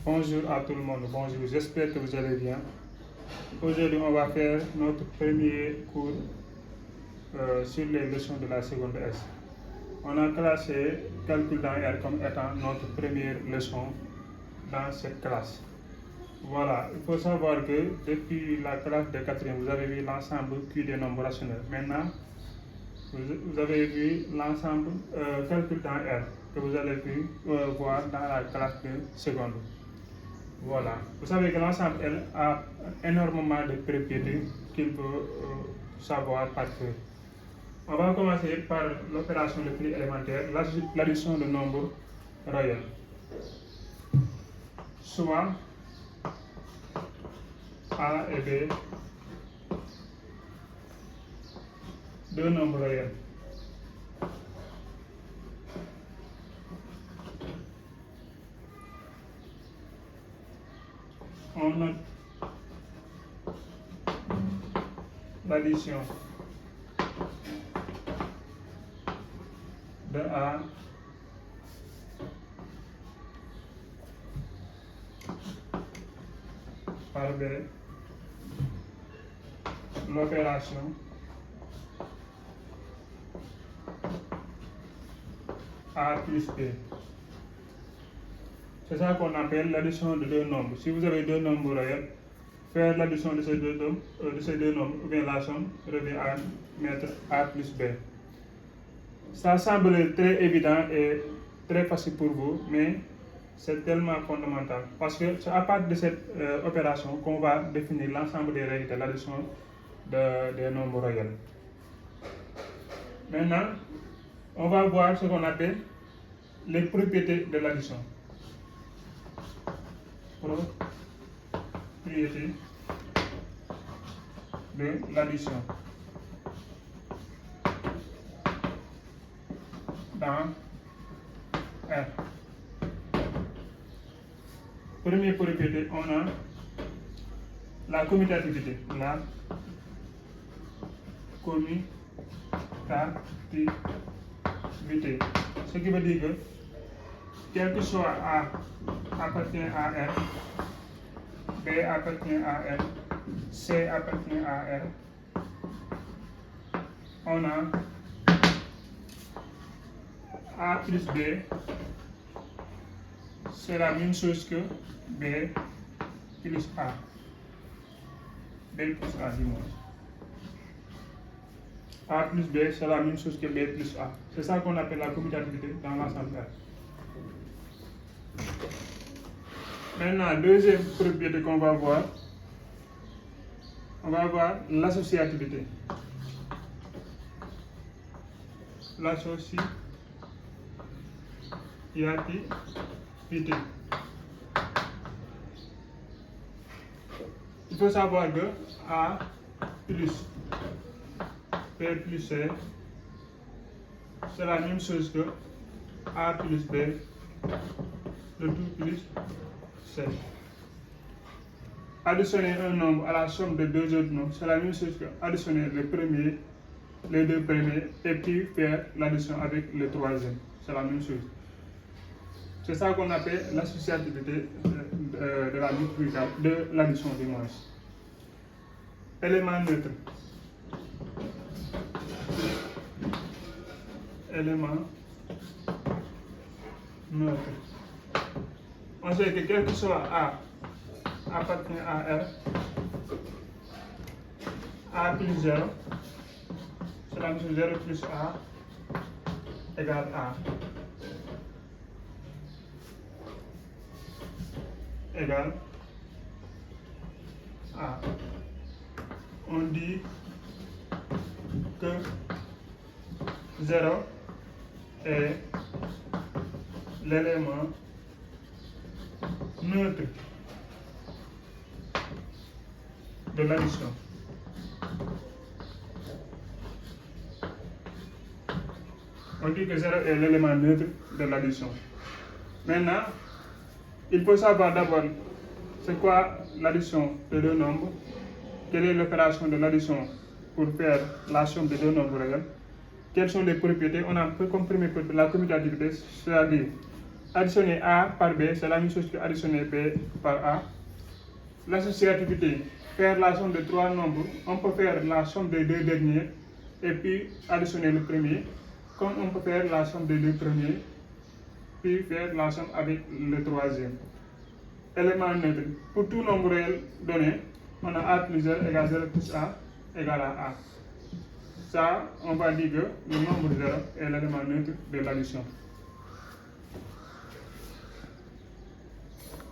Bonjour à tout le monde, bonjour, j'espère que vous allez bien. Aujourd'hui, on va faire notre premier cours sur les leçons de la seconde S. On a classé calcul dans R comme étant notre première leçon dans cette classe. Voilà, il faut savoir que depuis la classe de 4e, vous avez vu l'ensemble Q des nombres rationnels. Maintenant, vous avez vu l'ensemble calcul dans R que vous allez voir dans la classe de seconde. Voilà, vous savez que l'ensemble a énormément de propriétés qu'il faut savoir par cœur. On va commencer par l'opération le plus élémentaire, l'addition de nombres réels. Soit A et B, deux nombres réels. On note l'addition de A par B, l'opération A plus B. C'est ça qu'on appelle l'addition de deux nombres. Si vous avez deux nombres réels, faire l'addition de ces deux nombres, ou bien la somme, revient à mettre A plus B. Ça semble très évident et très facile pour vous, mais c'est tellement fondamental. Parce que c'est à partir de cette opération qu'on va définir l'ensemble des règles de l'addition des nombres réels. Maintenant, on va voir ce qu'on appelle les propriétés de l'addition. Propriété de l'addition dans R. Première propriété, on a la commutativité. La commutativité. Ce qui veut dire que quel que soit A appartient à R, B appartient à R, C appartient à R, on a A plus B, c'est la même chose que B plus A. B plus A, dis-moi. A plus B, c'est la même chose que B plus A. C'est ça qu'on appelle la commutativité dans l'ensemble R. Maintenant, deuxième propriété qu'on va voir, on va voir l'associativité. L'associativité. Il faut savoir que A plus B plus C, c'est la même chose que A plus B, le tout plus C. Additionner un nombre à la somme de deux autres nombres, c'est la même chose que additionner les deux premiers et puis faire l'addition avec le troisième. C'est la même chose. C'est ça qu'on appelle l'associativité de la multiplication, de l'addition du moins. Élément neutre. Élément neutre. On sait que quel que soit A appartient à R, A plus 0, c'est la même chose, 0 plus A égale A. Égale A. On dit que 0 est l'élément neutre de l'addition. On dit que 0 est l'élément neutre de l'addition. Maintenant, il faut savoir d'abord c'est quoi l'addition de deux nombres, quelle est l'opération de l'addition pour faire la somme de deux nombres réels, quelles sont les propriétés. On a fait comme première propriété la commutativité, c'est-à-dire additionner A par B, c'est la même chose que additionner B par A. L'associativité, faire la somme de 3 nombres, on peut faire la somme des 2 derniers et puis additionner le premier, comme on peut faire la somme des 2 premiers, puis faire la somme avec le troisième. Élément neutre, pour tout nombre réel donné, on a A plus 0 égale 0 plus A égale à A. Ça, on va dire que le nombre 0 est l'élément neutre de l'addition.